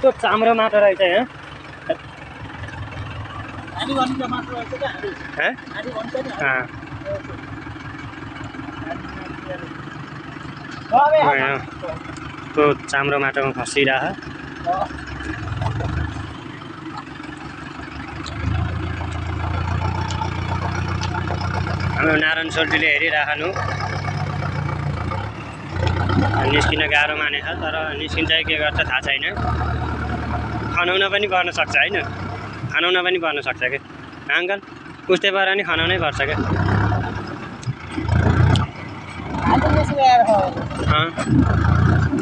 त्यो चाम्रो माटो रहेछ यहाँ त्यो चाम्रो माटोमा खसिरह हाम्रो नारायण सोल्टीले हेरिराख्नु निस्किन गाह्रो मानेछ तर निस्किन्छ के गर्छ थाहा छैन खनाउन पनि पर्न सक्छ हैन खनाउन पनि पर्न सक्छ के अङ्कल उस्तै पारा नि खनाउनै पर्छ के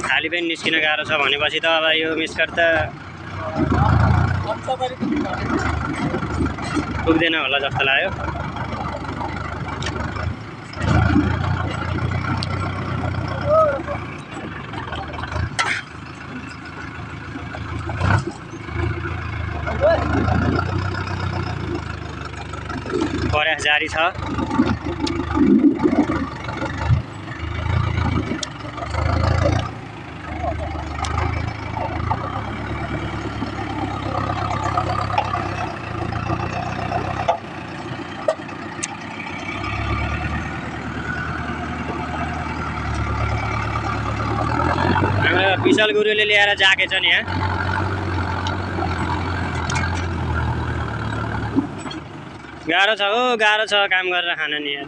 खाली पनि निस्किन गाह्रो छ भनेपछि त अब यो मिस्कर त पुग्दैन होला जस्तो लाग्यो प्रयास जारी छ विशाल गुरुले ल्याएर जाकेछ नि यहाँ गाह्रो छ हो गाह्रो छ काम गरेर खान नि यार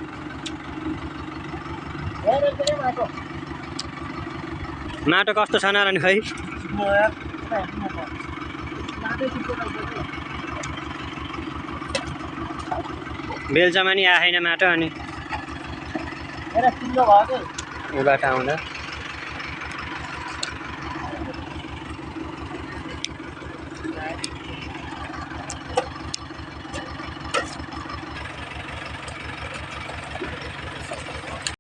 माटो कस्तो छ नारायण खै बेलचामा नि आएन माटो अनि उबाट आउँदा